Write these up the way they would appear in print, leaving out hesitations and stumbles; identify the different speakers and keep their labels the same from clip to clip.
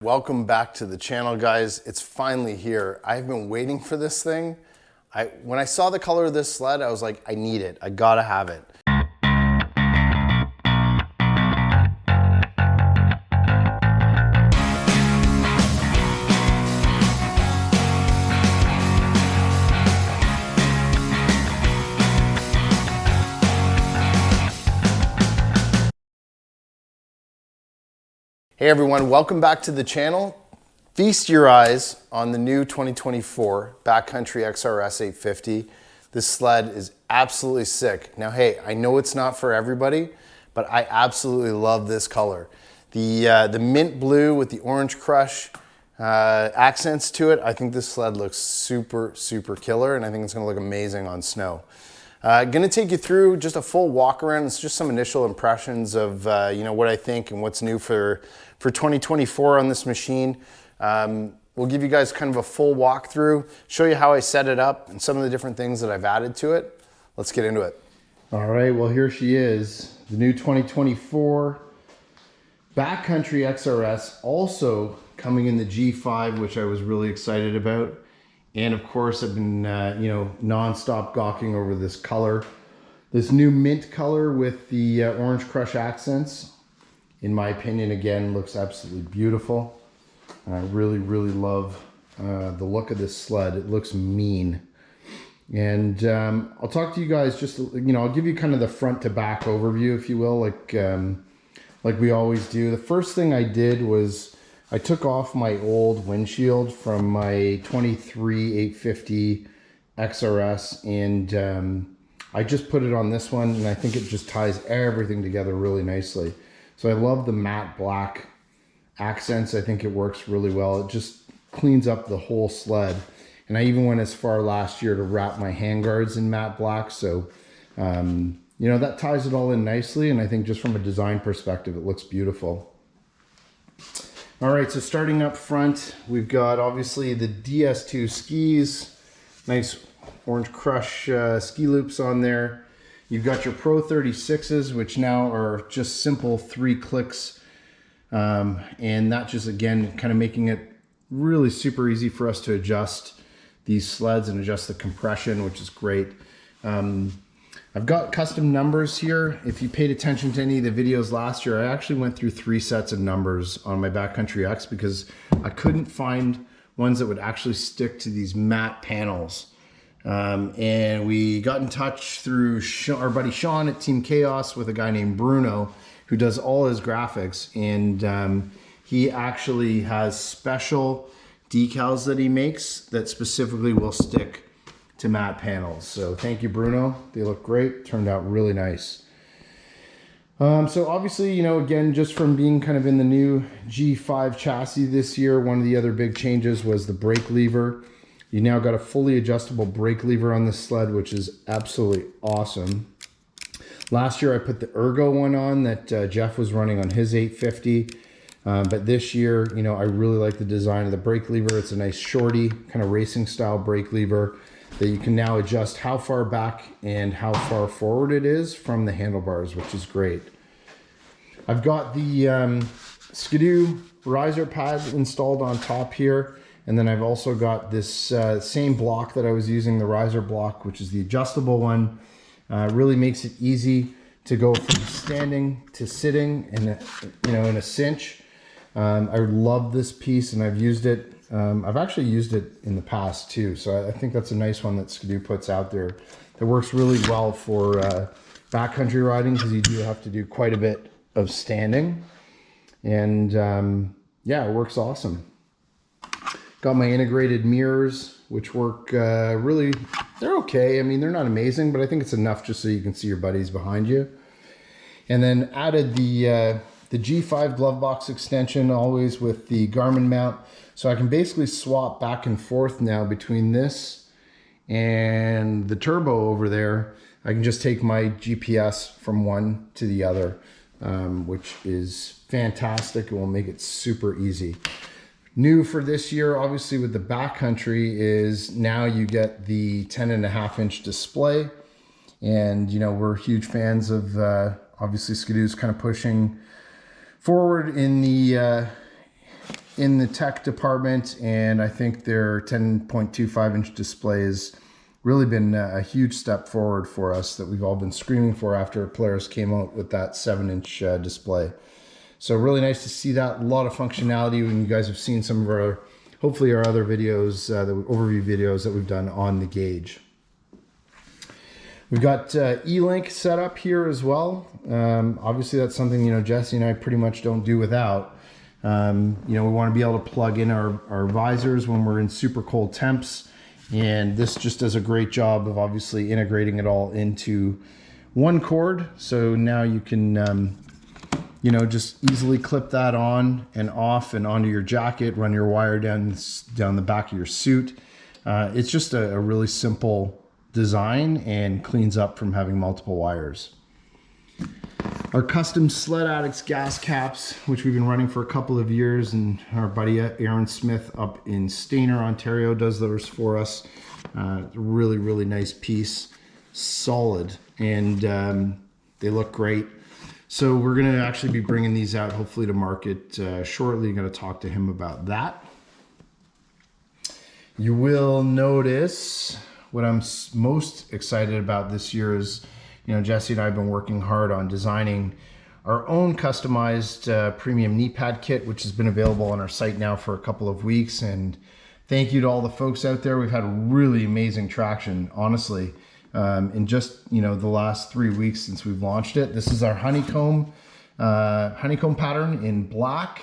Speaker 1: Welcome back to the channel, guys. It's finally here. I've been waiting for this thing. When I saw the color of this sled, I was like, I need it. I gotta have it. Hey everyone, welcome back to the channel. Feast your eyes on the new 2024 Backcountry X-RS 850. This sled is absolutely sick. Now, hey, I know it's not for everybody, but I absolutely love this color. The mint blue with the orange crush accents to it, I think this sled looks super, super killer, and I think it's gonna look amazing on snow. Gonna take you through just a full walk around. It's just some initial impressions of what I think and what's new for 2024 on this machine. We'll give you guys kind of a full walkthrough, show you how I set it up and some of the different things that I've added to it. Let's get into it. All right, well here she is, the new 2024 Backcountry X-RS, also coming in the G5, which I was really excited about. And of course, I've been, non-stop gawking over this color. This new mint color with the orange crush accents, in my opinion, again, looks absolutely beautiful. And I really, really love the look of this sled. It looks mean. And I'll talk to you guys just, I'll give you kind of the front to back overview, if you will, like we always do. The first thing I did was I took off my old windshield from my 23 850 XRS and I just put it on this one, and I think it just ties everything together really nicely. So I love the matte black accents. I think it works really well. It just cleans up the whole sled. And I even went as far last year to wrap my handguards in matte black. So, that ties it all in nicely. And I think just from a design perspective, it looks beautiful. All right, so starting up front, we've got obviously the DS2 skis, nice orange crush ski loops on there. You've got your Pro 36s, which now are just simple 3 clicks. And that just, again, kind of making it really super easy for us to adjust these sleds and adjust the compression, which is great. I've got custom numbers here. If you paid attention to any of the videos last year, I actually went through 3 sets of numbers on my Backcountry X because I couldn't find ones that would actually stick to these matte panels. And we got in touch through our buddy Sean at Team Chaos with a guy named Bruno who does all his graphics, and he actually has special decals that he makes that specifically will stick to matte panels. So thank you, Bruno. They look great. Turned out really nice. So obviously, again, just from being kind of in the new G5 chassis this year, one of the other big changes was the brake lever. You now got a fully adjustable brake lever on this sled, which is absolutely awesome. Last year I put the Ergo one on that Jeff was running on his 850. But this year, I really like the design of the brake lever. It's a nice shorty, kind of racing style brake lever that you can now adjust how far back and how far forward it is from the handlebars, which is great. I've got the Skidoo riser pad installed on top here. And then I've also got this same block that I was using, the riser block, which is the adjustable one. Really makes it easy to go from standing to sitting in a cinch. I love this piece, and I've used it. I've actually used it in the past too. So I think that's a nice one that Skidoo puts out there that works really well for backcountry riding, because you do have to do quite a bit of standing. And yeah, it works awesome. Got my integrated mirrors, which work really, they're okay. I mean, they're not amazing, but I think it's enough just so you can see your buddies behind you. And then added the G5 glove box extension, always with the Garmin mount. So I can basically swap back and forth now between this and the turbo over there. I can just take my GPS from one to the other, which is fantastic. It will make it super easy. New for this year, obviously, with the Backcountry is now you get the 10.5-inch display. And, we're huge fans of, obviously, Skidoo's kind of pushing forward in the in the tech department, and I think their 10.25-inch display has really been a huge step forward for us that we've all been screaming for after Polaris came out with that 7-inch display. So really nice to see that. A lot of functionality when you guys have seen some of our, hopefully our other videos, the overview videos that we've done on the gauge. We've got E-Link set up here as well. Obviously that's something, you know, Jesse and I pretty much don't do without. You know, we want to be able to plug in our visors when we're in super cold temps. And this just does a great job of obviously integrating it all into one cord. So now you can, you know, just easily clip that on and off and onto your jacket, run your wire down the back of your suit. It's just a really simple design and cleans up from having multiple wires. Our custom Sledaddicz gas caps, which we've been running for a couple of years, and our buddy Aaron Smith up in Stayner, Ontario does those for us. Really, really nice piece, solid, and they look great. So we're going to actually be bringing these out hopefully to market shortly. I'm going to talk to him about that. You will notice what I'm most excited about this year is, you know, Jesse and I have been working hard on designing our own customized premium knee pad kit, which has been available on our site now for a couple of weeks. And thank you to all the folks out there. We've had really amazing traction, honestly, in just, you know, the last 3 weeks since we've launched it. This is our honeycomb pattern in black.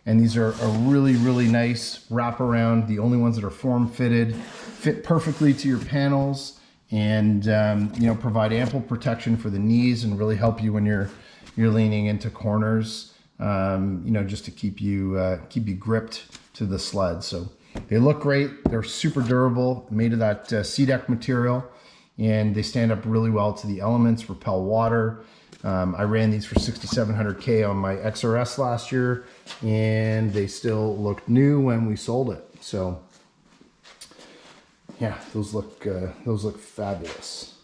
Speaker 1: And these are a really, really nice wraparound. The only ones that are form fitted, fit perfectly to your panels, and you know, provide ample protection for the knees and really help you when you're leaning into corners. You know, just to keep you gripped to the sled. So they look great. They're super durable, made of that SeaDeck material, and they stand up really well to the elements, repel water. I ran these for 6,700K on my X-RS last year, and they still looked new when we sold it. So yeah, those look fabulous.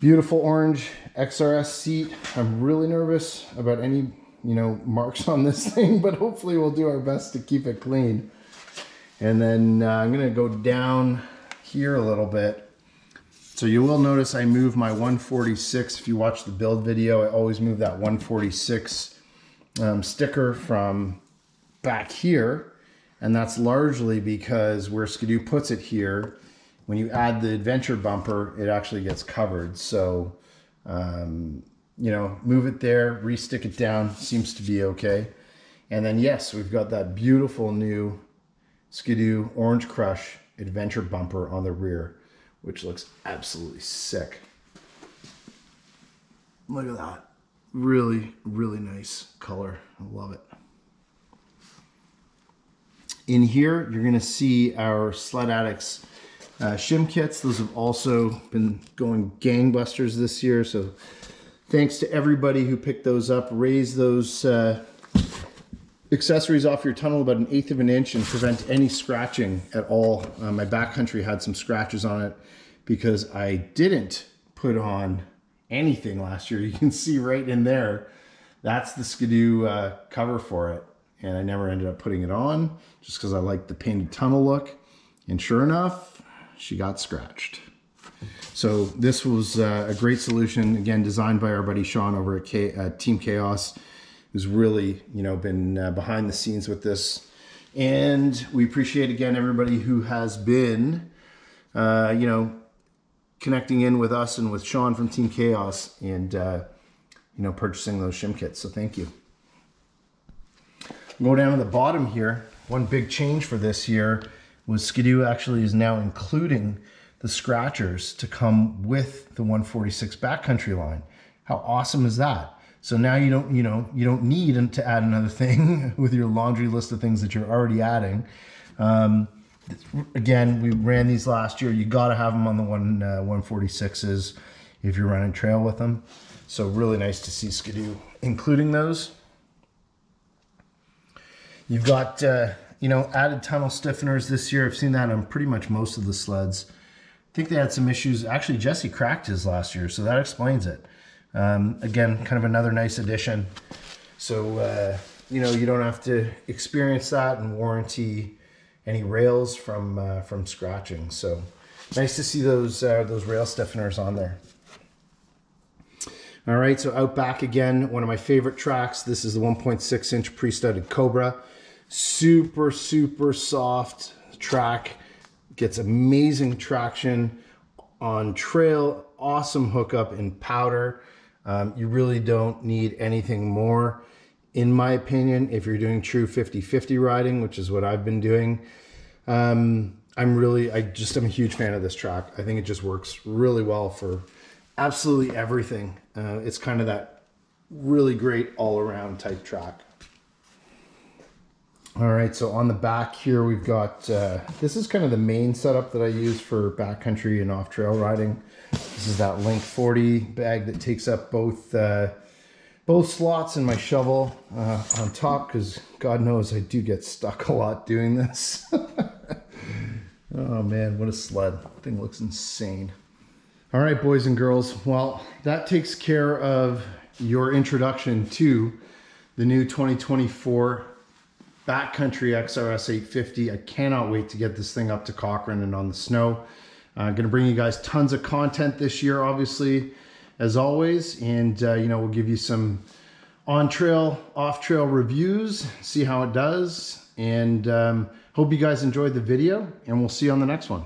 Speaker 1: Beautiful orange XRS seat. I'm really nervous about any, you know, marks on this thing, but hopefully we'll do our best to keep it clean. And then I'm gonna go down here a little bit. So you will notice I move my 146. If you watch the build video, I always move that 146 sticker from back here. And that's largely because where Ski-Doo puts it here, when you add the adventure bumper, it actually gets covered. So, you know, move it there, re-stick it down, seems to be okay. And then yes, we've got that beautiful new Ski-Doo Orange Crush adventure bumper on the rear, which looks absolutely sick. Look at that. Really, really nice color. I love it. In here, you're gonna see our Sledaddicz shim kits. Those have also been going gangbusters this year. So thanks to everybody who picked those up. Raise those accessories off your tunnel about 1/8 of an inch and prevent any scratching at all. My backcountry had some scratches on it because I didn't put on anything last year. You can see right in there, that's the Ski-Doo cover for it. And I never ended up putting it on just because I liked the painted tunnel look. And sure enough, she got scratched. So this was a great solution, again, designed by our buddy Sean over at Team Chaos, who's really, you know, been behind the scenes with this. And we appreciate, again, everybody who has been, you know, connecting in with us and with Sean from Team Chaos and, you know, purchasing those shim kits. So thank you. Go down to the bottom here. One big change for this year was Ski-Doo actually is now including the scratchers to come with the 146 backcountry line. How awesome is that? So now you don't need to add another thing with your laundry list of things that you're already adding. Again, we ran these last year. You got to have them on the 146s if you're running trail with them. So really nice to see Ski-Doo including those. You've got, you know, added tunnel stiffeners this year. I've seen that on pretty much most of the sleds. I think they had some issues. Actually, Jesse cracked his last year, so that explains it. Again, kind of another nice addition. So, you know, you don't have to experience that and warranty any rails from scratching. So nice to see those rail stiffeners on there. All right, so out back again, one of my favorite tracks. This is the 1.6 inch pre-studded Cobra. Super, super soft track. Gets amazing traction on trail. Awesome hookup in powder. You really don't need anything more, in my opinion, if you're doing true 50-50 riding, which is what I've been doing. I'm a huge fan of this track. I think it just works really well for absolutely everything. It's kind of that really great all-around type track. All right, so on the back here, we've got, this is kind of the main setup that I use for backcountry and off-trail riding. This is that Link 40 bag that takes up both slots and my shovel on top, because God knows I do get stuck a lot doing this. Oh man, what a sled. That thing looks insane. All right, boys and girls. Well, that takes care of your introduction to the new 2024 Backcountry X-RS 850. I cannot wait to get this thing up to Cochrane and on the snow. I'm going to bring you guys tons of content this year, obviously, as always. And, you know, we'll give you some on-trail, off-trail reviews, see how it does. And hope you guys enjoyed the video, and we'll see you on the next one.